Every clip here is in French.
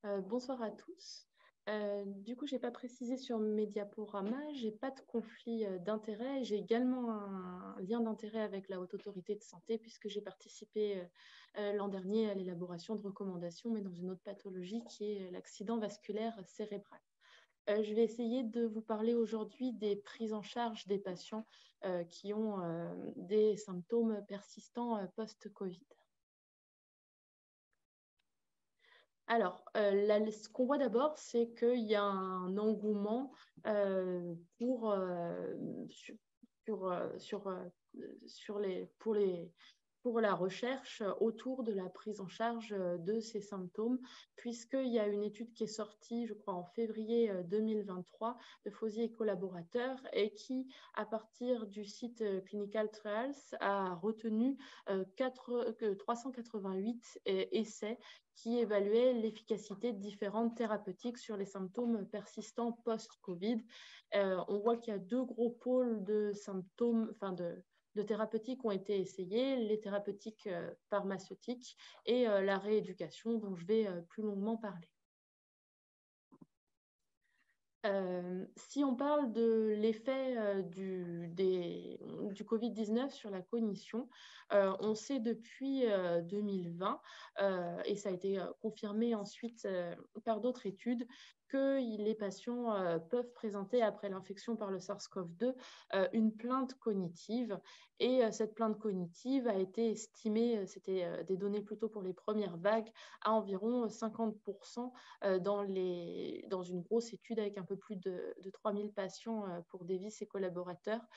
Bonsoir à tous. Du coup, je n'ai pas précisé sur mes diaporamas, je n'ai pas de conflit d'intérêt. J'ai également un lien d'intérêt avec la Haute Autorité de Santé puisque j'ai participé l'an dernier à l'élaboration de recommandations, mais dans une autre pathologie qui est l'accident vasculaire cérébral. Je vais essayer de vous parler aujourd'hui des prises en charge des patients qui ont des symptômes persistants post-Covid. Alors, ce qu'on voit d'abord, c'est qu'il y a un engouement pour, sur, sur pour la recherche autour de la prise en charge de ces symptômes, puisqu'il y a une étude qui est sortie, je crois, en février 2023 de Fauzi et collaborateurs et qui, à partir du site Clinical Trials, a retenu 388 essais qui évaluait l'efficacité de différentes thérapeutiques sur les symptômes persistants post-Covid. On voit qu'il y a deux gros pôles de symptômes, de thérapeutiques ont été essayées, les thérapeutiques pharmaceutiques et la rééducation dont je vais plus longuement parler. Si on parle de l'effet du Covid-19 sur la cognition, on sait depuis 2020, et ça a été confirmé ensuite par d'autres études, que les patients peuvent présenter après l'infection par le SARS-CoV-2 une plainte cognitive. Et cette plainte cognitive a été estimée, c'était des données plutôt pour les premières vagues, à environ 50% dans une grosse étude avec un peu plus de 3000 patients pour Davis et collaborateurs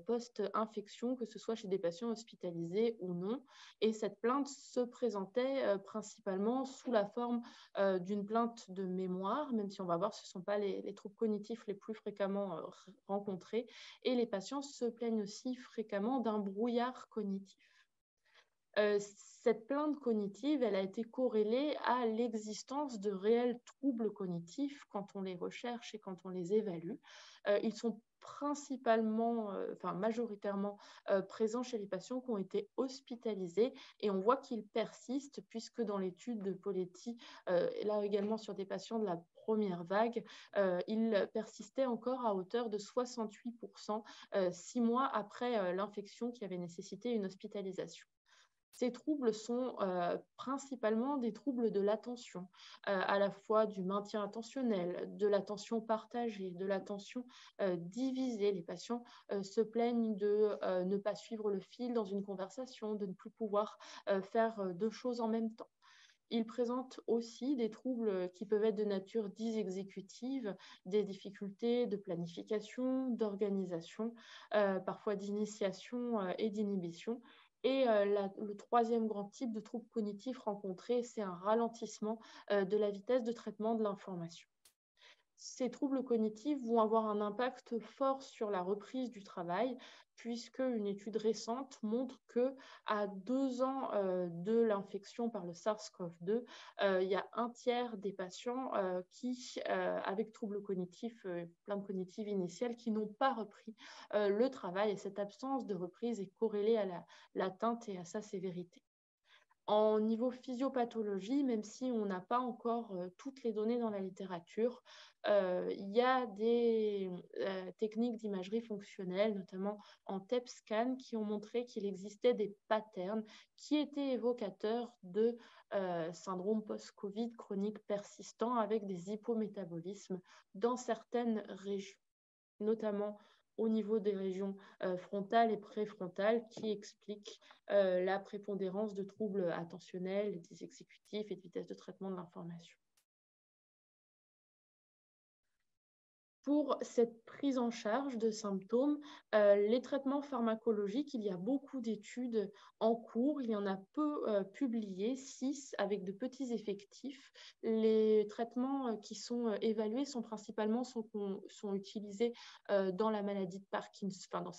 post-infection, que ce soit chez des patients hospitalisés ou non. Et cette plainte se présentait principalement sous la forme d'une plainte de mémoire, même si on va voir ce ne sont pas les troubles cognitifs les plus fréquemment rencontrés. Et les patients se plaignent aussi fréquemment d'un brouillard cognitif. Cette plainte cognitive, elle a été corrélée à l'existence de réels troubles cognitifs quand on les recherche et quand on les évalue. Ils sont principalement, majoritairement présents chez les patients qui ont été hospitalisés et on voit qu'ils persistent puisque dans l'étude de Poletti, là également sur des patients de la première vague, ils persistaient encore à hauteur de 68%, 6 mois après l'infection qui avait nécessité une hospitalisation. Ces troubles sont principalement des troubles de l'attention, à la fois du maintien attentionnel, de l'attention partagée, de l'attention divisée. Les patients se plaignent de ne pas suivre le fil dans une conversation, de ne plus pouvoir faire deux choses en même temps. Ils présentent aussi des troubles qui peuvent être de nature dysexécutive, des difficultés de planification, d'organisation, parfois d'initiation et d'inhibition. Et le troisième grand type de trouble cognitif rencontré, c'est un ralentissement de la vitesse de traitement de l'information. Ces troubles cognitifs vont avoir un impact fort sur la reprise du travail, puisque une étude récente montre qu'à 2 ans de l'infection par le SARS-CoV-2, il y a un tiers des patients qui, avec troubles cognitifs, plainte cognitive initiale, qui n'ont pas repris le travail. Et cette absence de reprise est corrélée à l'atteinte et à sa sévérité. En niveau physiopathologie, même si on n'a pas encore toutes les données dans la littérature, il y a des techniques d'imagerie fonctionnelle, notamment en TEP scan, qui ont montré qu'il existait des patterns qui étaient évocateurs de syndrome post-Covid chronique persistant avec des hypométabolismes dans certaines régions, notamment au niveau des régions frontales et préfrontales qui expliquent la prépondérance de troubles attentionnels, des exécutifs et de vitesse de traitement de l'information. Pour cette prise en charge de symptômes, les traitements pharmacologiques, il y a beaucoup d'études en cours. Il y en a peu publiées, 6 avec de petits effectifs. Les traitements qui sont évalués sont principalement sont utilisés dans la maladie de Parkinson, dans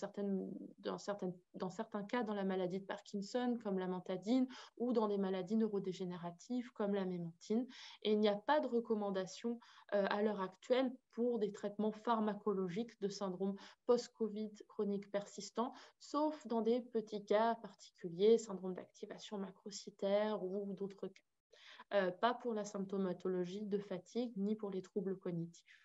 certains cas dans la maladie de Parkinson, comme la mentadine, ou dans des maladies neurodégénératives comme la mémentine. Et il n'y a pas de recommandation à l'heure actuelle pour des traitements traitement pharmacologique de syndrome post-Covid chronique persistant, sauf dans des petits cas particuliers, syndrome d'activation macrocytaire ou d'autres cas. Pas pour la symptomatologie de fatigue ni pour les troubles cognitifs.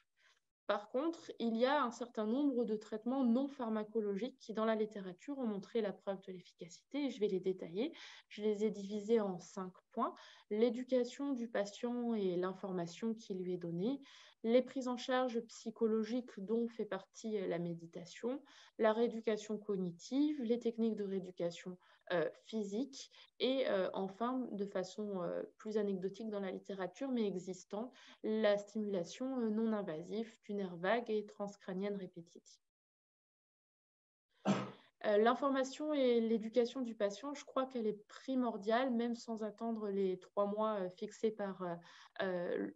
Par contre, il y a un certain nombre de traitements non pharmacologiques qui, dans la littérature, ont montré la preuve de l'efficacité et je vais les détailler. Je les ai divisés en 5 points. L'éducation du patient et l'information qui lui est donnée, les prises en charge psychologiques dont fait partie la méditation, la rééducation cognitive, les techniques de rééducation physique et enfin, de façon plus anecdotique dans la littérature, mais existante, la stimulation non invasive du nerf vague et transcrânienne répétitive. L'information et l'éducation du patient, je crois qu'elle est primordiale, même sans attendre les 3 mois fixés par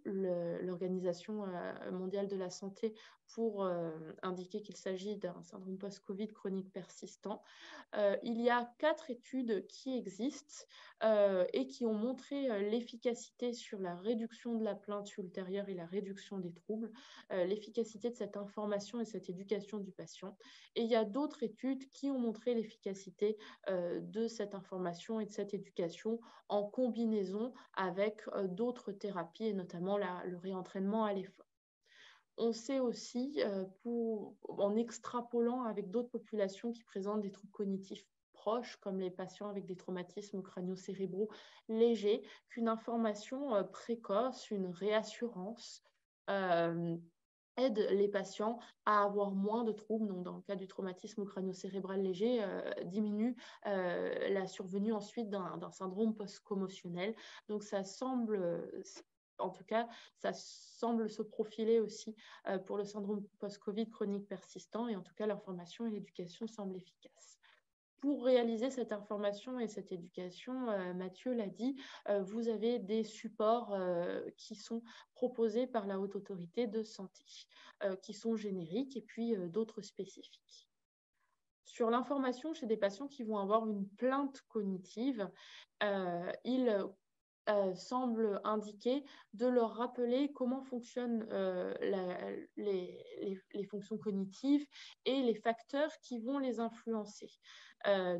l'Organisation mondiale de la santé pour indiquer qu'il s'agit d'un syndrome post-Covid chronique persistant. Il y a 4 études qui existent et qui ont montré l'efficacité sur la réduction de la plainte ultérieure et la réduction des troubles, l'efficacité de cette information et cette éducation du patient. Et il y a d'autres études qui ont montré l'efficacité de cette information et de cette éducation en combinaison avec d'autres thérapies et notamment le réentraînement à l'effort. On sait aussi, en extrapolant avec d'autres populations qui présentent des troubles cognitifs proches, comme les patients avec des traumatismes crânio-cérébraux légers, qu'une information précoce, une réassurance, aide les patients à avoir moins de troubles. Donc, dans le cas du traumatisme crânio-cérébral léger, diminue la survenue ensuite d'un syndrome post-commotionnel. Donc, ça semble, en tout cas, ça semble se profiler aussi pour le syndrome post-Covid chronique persistant. Et en tout cas, l'information et l'éducation semblent efficaces. Pour réaliser cette information et cette éducation, Mathieu l'a dit, vous avez des supports qui sont proposés par la Haute Autorité de Santé, qui sont génériques et puis d'autres spécifiques. Sur l'information chez des patients qui vont avoir une plainte cognitive, il semble indiquer de leur rappeler comment fonctionnent les fonctions cognitives et les facteurs qui vont les influencer.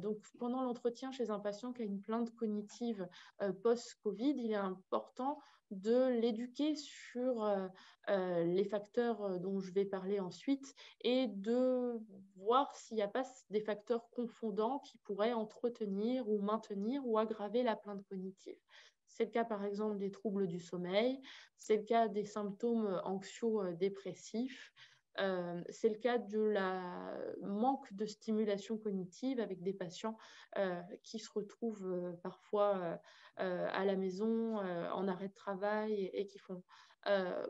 Donc, pendant l'entretien chez un patient qui a une plainte cognitive post-Covid, il est important de l'éduquer sur les facteurs dont je vais parler ensuite et de voir s'il n'y a pas des facteurs confondants qui pourraient entretenir ou maintenir ou aggraver la plainte cognitive. C'est le cas, par exemple, des troubles du sommeil, c'est le cas des symptômes anxio-dépressifs, c'est le cas de la manque de stimulation cognitive avec des patients qui se retrouvent parfois à la maison, en arrêt de travail et qui font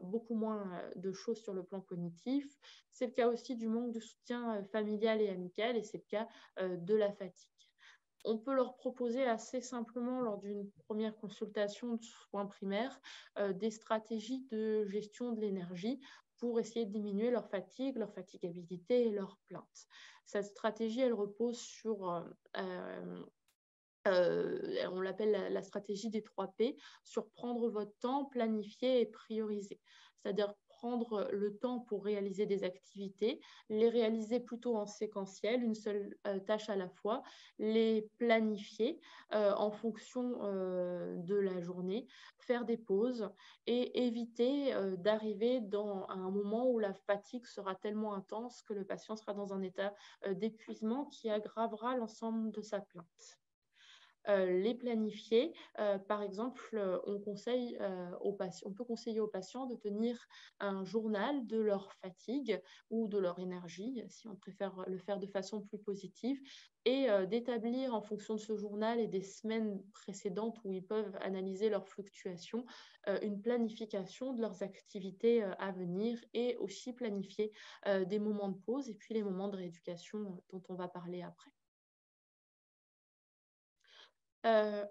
beaucoup moins de choses sur le plan cognitif. C'est le cas aussi du manque de soutien familial et amical et c'est le cas de la fatigue. On peut leur proposer assez simplement, lors d'une première consultation de soins primaires, des stratégies de gestion de l'énergie pour essayer de diminuer leur fatigabilité et leur plainte. Cette stratégie, elle repose sur, on l'appelle la stratégie des 3 P, sur prendre votre temps, planifier et prioriser. C'est-à-dire prendre le temps pour réaliser des activités, les réaliser plutôt en séquentiel, une seule tâche à la fois, les planifier en fonction de la journée, faire des pauses et éviter d'arriver à un moment où la fatigue sera tellement intense que le patient sera dans un état d'épuisement qui aggravera l'ensemble de sa plainte. Les planifier. Par exemple, on peut conseiller aux patients de tenir un journal de leur fatigue ou de leur énergie, si on préfère le faire de façon plus positive, et d'établir en fonction de ce journal et des semaines précédentes où ils peuvent analyser leurs fluctuations, une planification de leurs activités à venir et aussi planifier des moments de pause et puis les moments de rééducation dont on va parler après.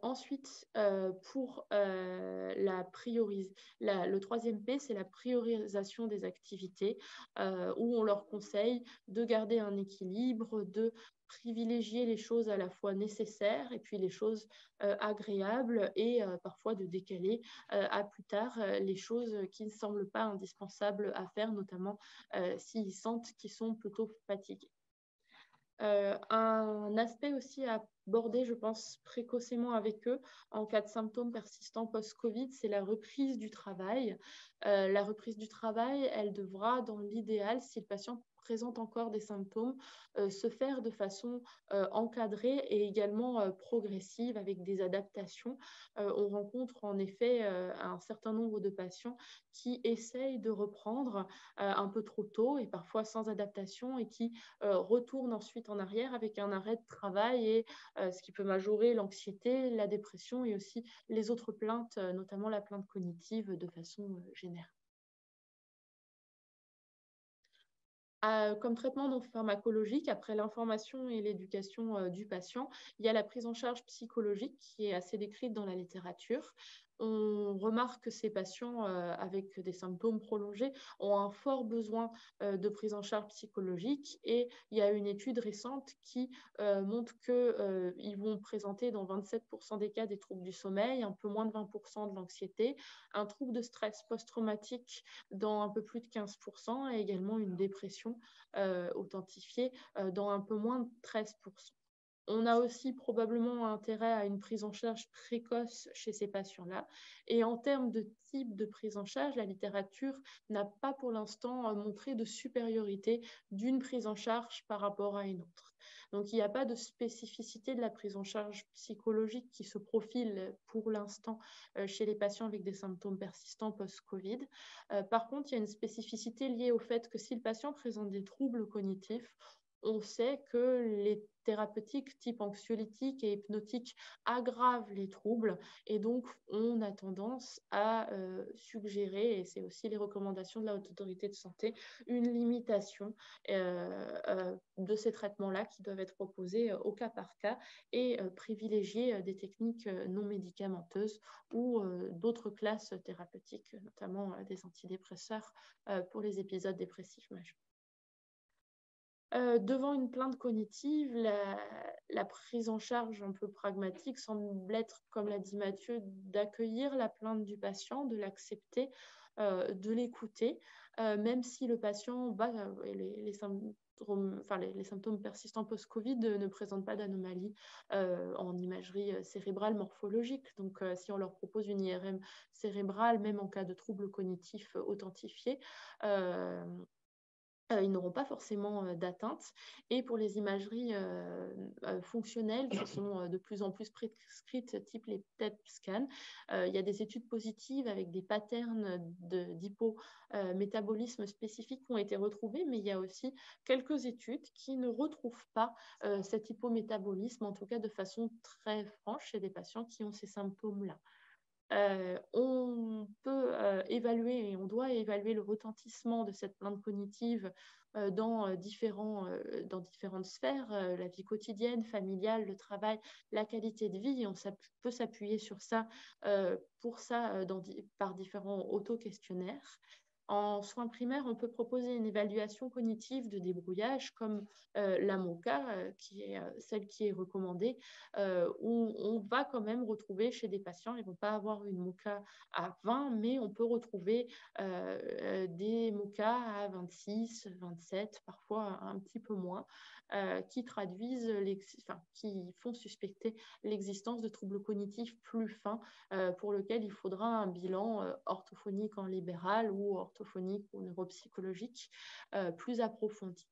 Ensuite, pour le troisième P, c'est la priorisation des activités, où on leur conseille de garder un équilibre, de privilégier les choses à la fois nécessaires et puis les choses agréables et parfois de décaler à plus tard les choses qui ne semblent pas indispensables à faire, notamment s'ils sentent qu'ils sont plutôt fatigués. Un aspect aussi à aborder, je pense, précocement avec eux en cas de symptômes persistants post-Covid, c'est la reprise du travail. La reprise du travail, elle devra, dans l'idéal, si le patient présente encore des symptômes, se faire de façon encadrée et également progressive avec des adaptations. On rencontre en effet un certain nombre de patients qui essayent de reprendre un peu trop tôt et parfois sans adaptation et qui retourne ensuite en arrière avec un arrêt de travail et ce qui peut majorer l'anxiété, la dépression et aussi les autres plaintes, notamment la plainte cognitive de façon générale. Comme traitement donc pharmacologique, après l'information et l'éducation du patient, il y a la prise en charge psychologique qui est assez décrite dans la littérature. On remarque que ces patients avec des symptômes prolongés ont un fort besoin de prise en charge psychologique et il y a une étude récente qui montre qu'ils vont présenter dans 27% des cas des troubles du sommeil, un peu moins de 20% de l'anxiété, un trouble de stress post-traumatique dans un peu plus de 15% et également une dépression authentifiée dans un peu moins de 13%. On a aussi probablement intérêt à une prise en charge précoce chez ces patients-là. Et en termes de type de prise en charge, la littérature n'a pas pour l'instant montré de supériorité d'une prise en charge par rapport à une autre. Donc, il n'y a pas de spécificité de la prise en charge psychologique qui se profile pour l'instant chez les patients avec des symptômes persistants post-Covid. Par contre, il y a une spécificité liée au fait que si le patient présente des troubles cognitifs, on sait que les thérapeutiques type anxiolytiques et hypnotiques aggravent les troubles et donc on a tendance à suggérer, et c'est aussi les recommandations de la Haute Autorité de Santé, une limitation de ces traitements-là qui doivent être proposés au cas par cas et privilégier des techniques non médicamenteuses ou d'autres classes thérapeutiques, notamment des antidépresseurs pour les épisodes dépressifs majeurs. Devant une plainte cognitive, la prise en charge un peu pragmatique semble être, comme l'a dit Mathieu, d'accueillir la plainte du patient, de l'accepter, de l'écouter, même si le patient les symptômes persistants post-Covid ne présentent pas d'anomalie en imagerie cérébrale morphologique. Donc, si on leur propose une IRM cérébrale, même en cas de troubles cognitifs authentifiés, ils n'auront pas forcément d'atteinte. Et pour les imageries fonctionnelles qui sont de plus en plus prescrites, type les PET scans, il y a des études positives avec des patterns d'hypométabolisme spécifiques qui ont été retrouvés, mais il y a aussi quelques études qui ne retrouvent pas cet hypométabolisme, en tout cas de façon très franche chez des patients qui ont ces symptômes-là. On peut évaluer et on doit évaluer le retentissement de cette plainte cognitive dans différentes sphères, la vie quotidienne, familiale, le travail, la qualité de vie. Et on peut s'appuyer sur ça par différents auto-questionnaires. En soins primaires, on peut proposer une évaluation cognitive de débrouillage comme la MOCA, qui est celle qui est recommandée, où on va quand même retrouver chez des patients, ils ne vont pas avoir une MOCA à 20, mais on peut retrouver des MOCA à 26, 27, parfois un petit peu moins, qui font suspecter l'existence de troubles cognitifs plus fins, pour lequel il faudra un bilan orthophonique en libéral ou orthophonique ou neuropsychologique plus approfondi.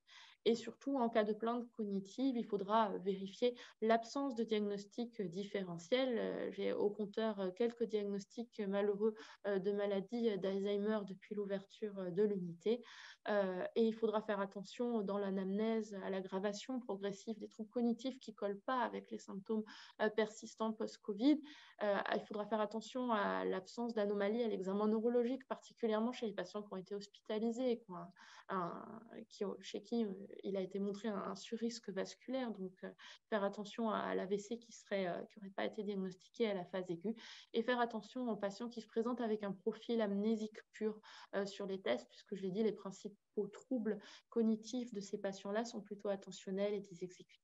Et surtout, en cas de plainte cognitive, il faudra vérifier l'absence de diagnostic différentiel. J'ai au compteur quelques diagnostics malheureux de maladies d'Alzheimer depuis l'ouverture de l'unité. Et il faudra faire attention dans l'anamnèse à l'aggravation progressive des troubles cognitifs qui ne collent pas avec les symptômes persistants post-Covid. Il faudra faire attention à l'absence d'anomalies à l'examen neurologique, particulièrement chez les patients qui ont été hospitalisés et chez qui il a été montré un surrisque vasculaire, donc faire attention à l'AVC qui n'aurait pas été diagnostiqué à la phase aiguë, et faire attention aux patients qui se présentent avec un profil amnésique pur sur les tests, puisque je l'ai dit, les principaux troubles cognitifs de ces patients-là sont plutôt attentionnels et désexécutifs.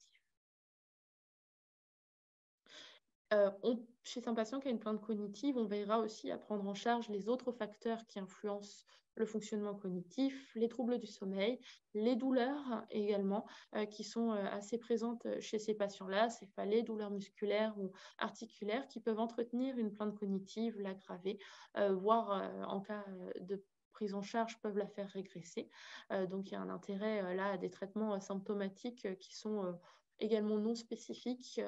Chez un patient qui a une plainte cognitive, on veillera aussi à prendre en charge les autres facteurs qui influencent le fonctionnement cognitif, les troubles du sommeil, les douleurs également, qui sont assez présentes chez ces patients-là, céphalées, douleurs musculaires ou articulaires, qui peuvent entretenir une plainte cognitive, l'aggraver, voire en cas de prise en charge, peuvent la faire régresser. Donc il y a un intérêt là à des traitements symptomatiques qui sont également non spécifiques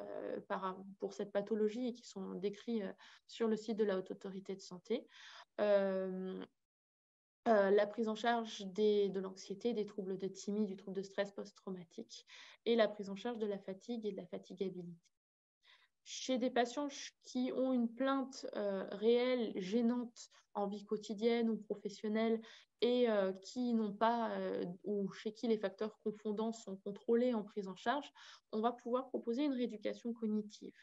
pour cette pathologie et qui sont décrits sur le site de la Haute Autorité de Santé. La prise en charge de l'anxiété, des troubles de TIMI, du trouble de stress post-traumatique et la prise en charge de la fatigue et de la fatigabilité. Chez des patients qui ont une plainte réelle, gênante en vie quotidienne ou professionnelle et qui n'ont pas, ou chez qui les facteurs confondants sont contrôlés en prise en charge, on va pouvoir proposer une rééducation cognitive.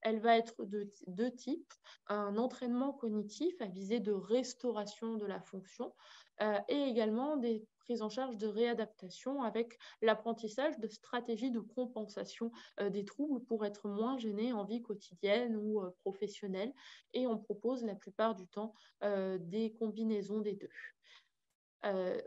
Elle va être de deux types, un entraînement cognitif à visée de restauration de la fonction et également des prises en charge de réadaptation avec l'apprentissage de stratégies de compensation des troubles pour être moins gênés en vie quotidienne ou professionnelle. Et on propose la plupart du temps des combinaisons des deux.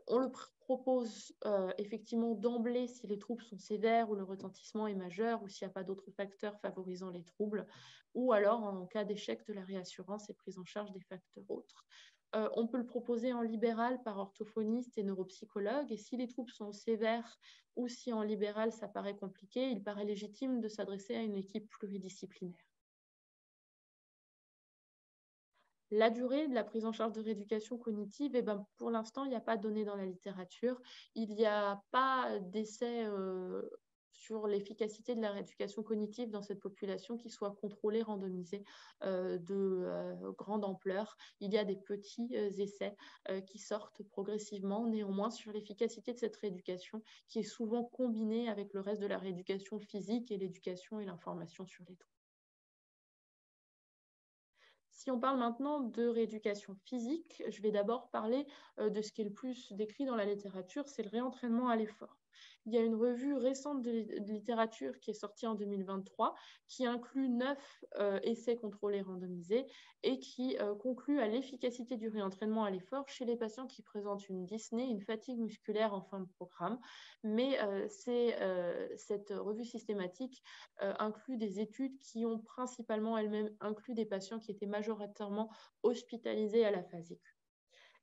On le propose effectivement d'emblée si les troubles sont sévères ou le retentissement est majeur ou s'il n'y a pas d'autres facteurs favorisant les troubles, ou alors en cas d'échec de la réassurance et prise en charge des facteurs autres. On peut le proposer en libéral par orthophoniste et neuropsychologue, et si les troubles sont sévères ou si en libéral ça paraît compliqué, il paraît légitime de s'adresser à une équipe pluridisciplinaire. La durée de la prise en charge de rééducation cognitive, eh ben, pour l'instant, il n'y a pas de données dans la littérature. Il n'y a pas d'essai sur l'efficacité de la rééducation cognitive dans cette population qui soit contrôlée, randomisée de grande ampleur. Il y a des petits essais qui sortent progressivement, néanmoins, sur l'efficacité de cette rééducation qui est souvent combinée avec le reste de la rééducation physique et l'éducation et l'information sur les troubles. Si on parle maintenant de rééducation physique, je vais d'abord parler de ce qui est le plus décrit dans la littérature, c'est le réentraînement à l'effort. Il y a une revue récente de littérature qui est sortie en 2023 qui inclut 9 essais contrôlés randomisés et qui conclut à l'efficacité du réentraînement à l'effort chez les patients qui présentent une dyspnée, une fatigue musculaire en fin de programme. Mais cette revue systématique inclut des études qui ont principalement elles-mêmes inclus des patients qui étaient majoritairement hospitalisés à la phase aiguë.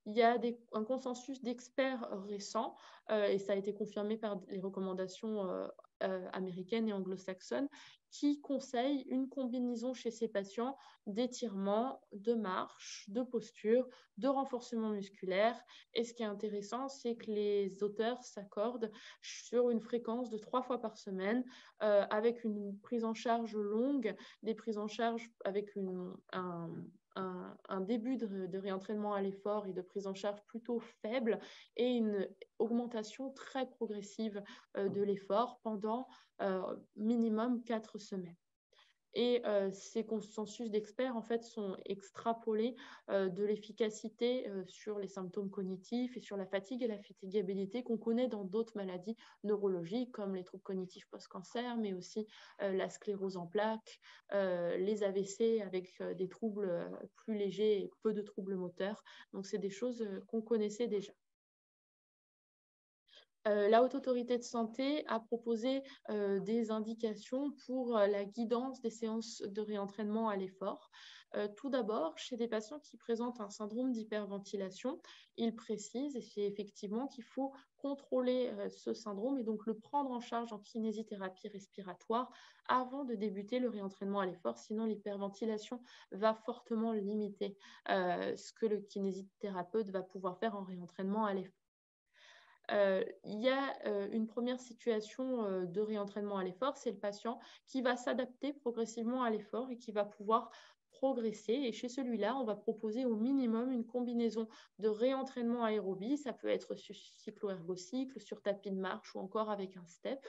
Il y a un consensus d'experts récents, et ça a été confirmé par les recommandations américaines et anglo-saxonnes, qui conseillent une combinaison chez ces patients d'étirement, de marche, de posture, de renforcement musculaire. Et ce qui est intéressant, c'est que les auteurs s'accordent sur une fréquence de 3 fois par semaine, avec une prise en charge longue, des prises en charge avec un début de réentraînement à l'effort et de prise en charge plutôt faible et une augmentation très progressive de l'effort pendant minimum 4 semaines. Et ces consensus d'experts, en fait, sont extrapolés de l'efficacité sur les symptômes cognitifs et sur la fatigue et la fatigabilité qu'on connaît dans d'autres maladies neurologiques, comme les troubles cognitifs post-cancer, mais aussi la sclérose en plaques, les AVC avec des troubles plus légers et peu de troubles moteurs. Donc, c'est des choses qu'on connaissait déjà. La Haute Autorité de Santé a proposé des indications pour la guidance des séances de réentraînement à l'effort. Tout d'abord, chez des patients qui présentent un syndrome d'hyperventilation, il précise effectivement qu'il faut contrôler ce syndrome et donc le prendre en charge en kinésithérapie respiratoire avant de débuter le réentraînement à l'effort, sinon l'hyperventilation va fortement limiter ce que le kinésithérapeute va pouvoir faire en réentraînement à l'effort. Il y a une première situation de réentraînement à l'effort, c'est le patient qui va s'adapter progressivement à l'effort et qui va pouvoir progresser. Et chez celui-là, on va proposer au minimum une combinaison de réentraînement aérobie. Ça peut être sur cyclo-ergo-cycle, sur tapis de marche ou encore avec un step,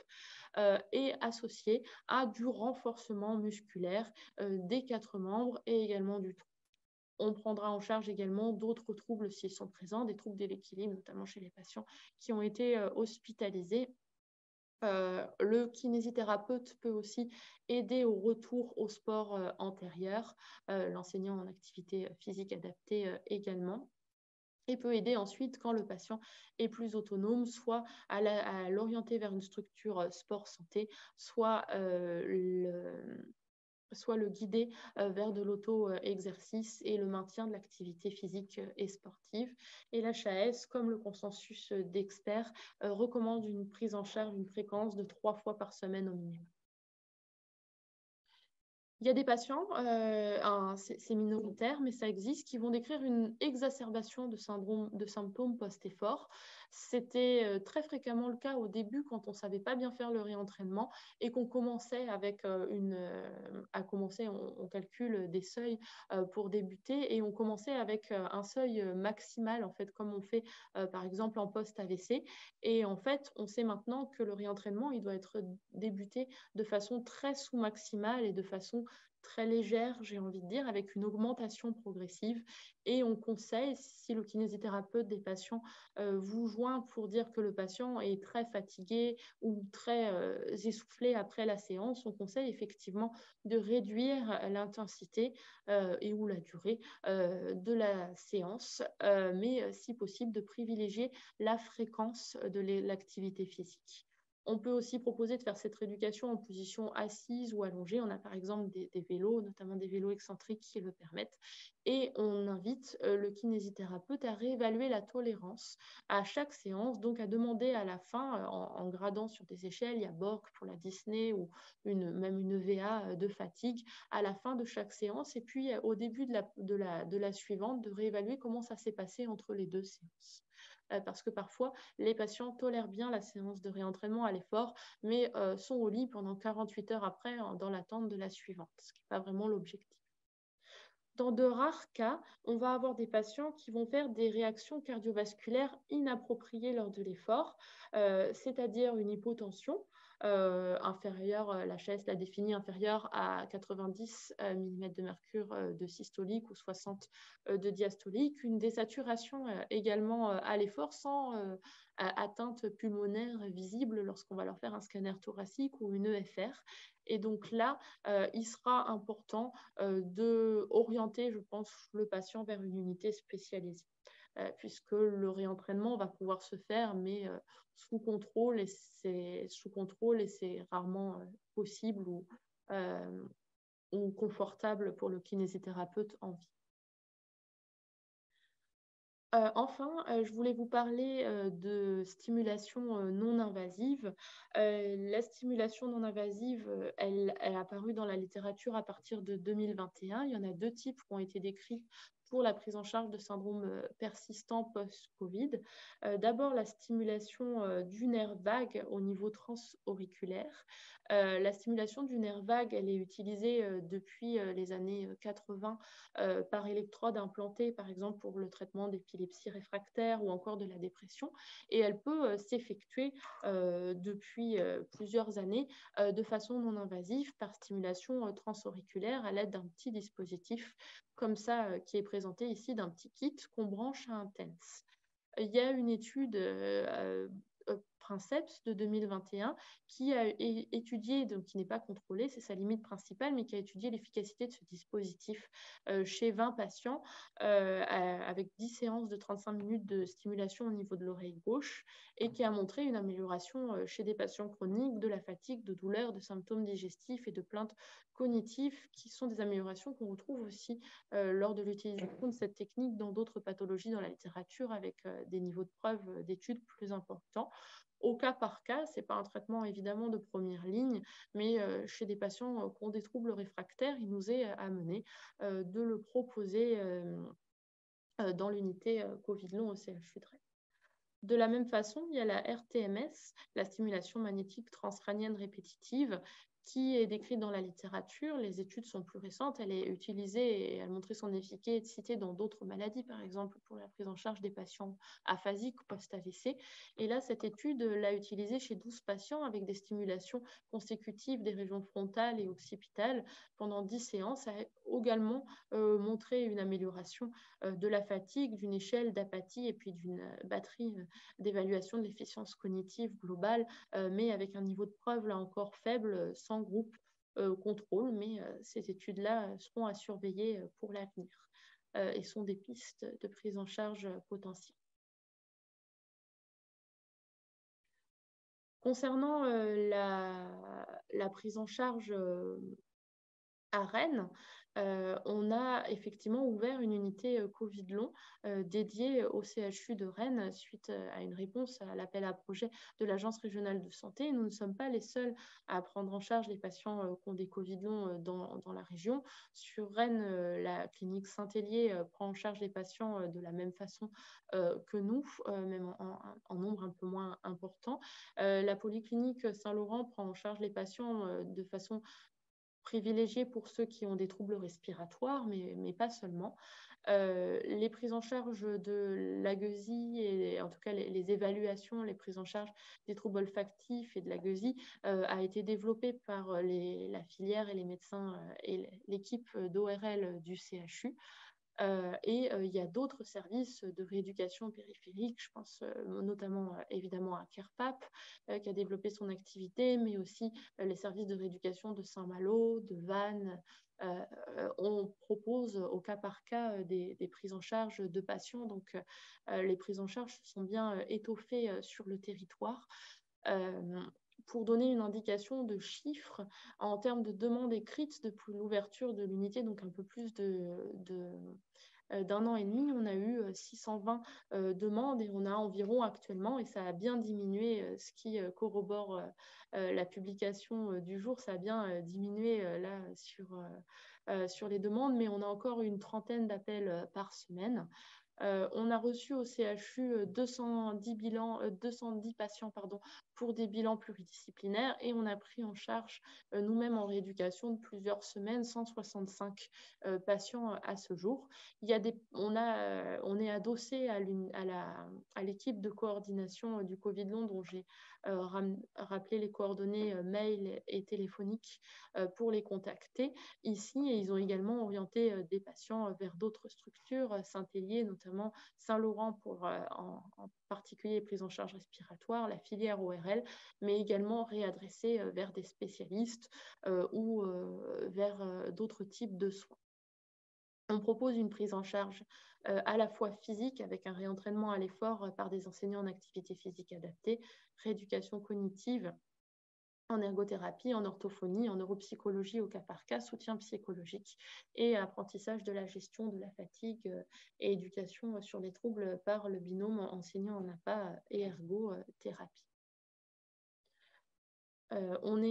et associé à du renforcement musculaire des 4 membres et également du tronc. On prendra en charge également d'autres troubles s'ils sont présents, des troubles de l'équilibre, notamment chez les patients qui ont été hospitalisés. Le kinésithérapeute peut aussi aider au retour au sport antérieur, l'enseignant en activité physique adaptée également, et peut aider ensuite quand le patient est plus autonome, soit à l'orienter vers une structure sport-santé, soit le guider vers de l'auto-exercice et le maintien de l'activité physique et sportive. Et l'HAS, comme le consensus d'experts, recommande une prise en charge, une fréquence de 3 fois par semaine au minimum. Il y a des patients, c'est minoritaire, mais ça existe, qui vont décrire une exacerbation de symptômes post-effort. C'était très fréquemment le cas au début quand on ne savait pas bien faire le réentraînement et qu'on commençait on calcule des seuils pour débuter, et on commençait avec un seuil maximal, en fait, comme on fait par exemple en post-AVC. Et en fait, on sait maintenant que le réentraînement, il doit être débuté de façon très sous-maximale et de façon très légère, j'ai envie de dire, avec une augmentation progressive. Et on conseille, si le kinésithérapeute des patients vous joint pour dire que le patient est très fatigué ou très essoufflé après la séance, on conseille effectivement de réduire l'intensité et ou la durée de la séance, mais si possible de privilégier la fréquence de l'activité physique. On peut aussi proposer de faire cette rééducation en position assise ou allongée. On a par exemple des vélos, notamment des vélos excentriques qui le permettent. Et on invite le kinésithérapeute à réévaluer la tolérance à chaque séance, donc à demander à la fin, en gradant sur des échelles, il y a Borg pour la Disney ou même une EVA de fatigue, à la fin de chaque séance. Et puis au début de la suivante, de réévaluer comment ça s'est passé entre les deux séances. Parce que parfois, les patients tolèrent bien la séance de réentraînement à l'effort, mais sont au lit pendant 48 heures après, dans l'attente de la suivante, ce qui n'est pas vraiment l'objectif. Dans de rares cas, on va avoir des patients qui vont faire des réactions cardiovasculaires inappropriées lors de l'effort, c'est-à-dire une hypotension inférieure, l'HAS l'a définie inférieure à 90 mm de mercure de systolique ou 60 de diastolique, une désaturation également à l'effort sans atteinte pulmonaire visible lorsqu'on va leur faire un scanner thoracique ou une EFR. Et donc là, il sera important d'orienter, je pense, le patient vers une unité spécialisée, puisque le réentraînement va pouvoir se faire, mais sous contrôle, et c'est rarement possible ou confortable pour le kinésithérapeute en vie. Enfin, je voulais vous parler de stimulation non invasive. La stimulation non invasive, elle est apparue dans la littérature à partir de 2021. Il y en a 2 types qui ont été décrits pour la prise en charge de syndrome persistant post-Covid. D'abord, la stimulation du nerf vague au niveau transauriculaire. La stimulation du nerf vague, elle est utilisée depuis les années 80 par électrode implantée, par exemple pour le traitement d'épilepsie réfractaire ou encore de la dépression. Et elle peut s'effectuer depuis plusieurs années de façon non invasive par stimulation transauriculaire à l'aide d'un petit dispositif comme ça qui est présenté ici, d'un petit kit qu'on branche à un TENS. Il y a une étude Princeps de 2021 qui a étudié, donc qui n'est pas contrôlée, c'est sa limite principale, mais qui a étudié l'efficacité de ce dispositif chez 20 patients avec 10 séances de 35 minutes de stimulation au niveau de l'oreille gauche, et qui a montré une amélioration chez des patients chroniques de la fatigue, de douleurs, de symptômes digestifs et de plaintes cognitives, qui sont des améliorations qu'on retrouve aussi lors de l'utilisation de cette technique dans d'autres pathologies dans la littérature avec des niveaux de preuve d'études plus importants. Au cas par cas, ce n'est pas un traitement évidemment de première ligne, mais chez des patients qui ont des troubles réfractaires, il nous est amené de le proposer dans l'unité Covid long au CHU de Rennes. De la même façon, il y a la RTMS, la stimulation magnétique transcrânienne répétitive, qui est décrite dans la littérature. Les études sont plus récentes. Elle est utilisée et elle montrait son efficacité dans d'autres maladies, par exemple pour la prise en charge des patients aphasiques ou post-AVC. Et là, cette étude l'a utilisée chez 12 patients avec des stimulations consécutives des régions frontales et occipitales pendant 10 séances. Ça a également montré une amélioration de la fatigue, d'une échelle d'apathie et puis d'une batterie d'évaluation de l'efficience cognitive globale, mais avec un niveau de preuve là encore faible, sans groupe contrôle. Mais ces études-là seront à surveiller pour l'avenir et sont des pistes de prise en charge potentielles. Concernant la prise en charge à Rennes, on a effectivement ouvert une unité Covid long dédiée au CHU de Rennes suite à une réponse à l'appel à projet de l'Agence régionale de santé. Nous ne sommes pas les seuls à prendre en charge les patients qui ont des Covid longs dans la région. Sur Rennes, la clinique Saint-Hélier prend en charge les patients de la même façon que nous, même en nombre un peu moins important. La polyclinique Saint-Laurent prend en charge les patients de façon privilégié pour ceux qui ont des troubles respiratoires, mais pas seulement. Les prises en charge de la gueusie et en tout cas les évaluations, les prises en charge des troubles olfactifs et de la gueusie a été développée par la filière et les médecins et l'équipe d'ORL du CHU. Et il y a d'autres services de rééducation périphérique, je pense notamment évidemment à Kerpap, qui a développé son activité, mais aussi les services de rééducation de Saint-Malo, de Vannes. On propose au cas par cas des prises en charge de patients, donc les prises en charge sont bien étoffées sur le territoire. Pour donner une indication de chiffres, en termes de demande écrite depuis l'ouverture de l'unité, donc un peu plus d'un an et demi, on a eu 620 demandes et on a environ actuellement, et ça a bien diminué, ce qui corrobore la publication du jour, ça a bien diminué là sur les demandes, mais on a encore une trentaine d'appels par semaine. On a reçu au CHU 210 patients pour des bilans pluridisciplinaires et on a pris en charge nous-mêmes en rééducation de plusieurs semaines 165 patients à ce jour. On est adossé à l'équipe de coordination du Covid long dont j'ai rappelé les coordonnées mail et téléphoniques pour les contacter ici, et ils ont également orienté des patients vers d'autres structures, Saint-Hélier notamment, Saint-Laurent pour en particulier prise en charge respiratoire, la filière ORL, mais également réadressé vers des spécialistes ou vers d'autres types de soins. On propose une prise en charge à la fois physique avec un réentraînement à l'effort par des enseignants en activité physique adaptée, rééducation cognitive en ergothérapie, en orthophonie, en neuropsychologie au cas par cas, soutien psychologique et apprentissage de la gestion de la fatigue et éducation sur les troubles par le binôme enseignant en APA et ergothérapie. On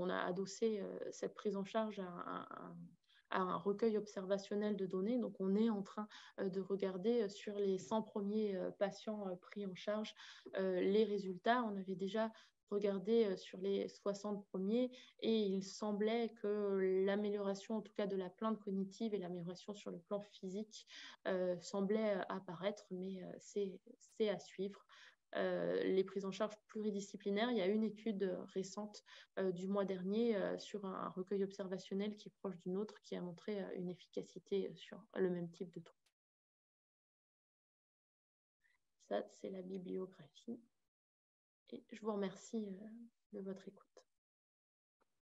a adossé cette prise en charge à un recueil observationnel de données. Donc, on est en train de regarder sur les 100 premiers patients pris en charge les résultats. On avait déjà regardé sur les 60 premiers et il semblait que l'amélioration, en tout cas de la plainte cognitive et l'amélioration sur le plan physique semblait apparaître, mais c'est à suivre. Les prises en charge pluridisciplinaires, il y a une étude récente du mois dernier sur un recueil observationnel qui est proche d'une autre qui a montré une efficacité sur le même type de trouble. Ça, c'est la bibliographie. Et je vous remercie de votre écoute.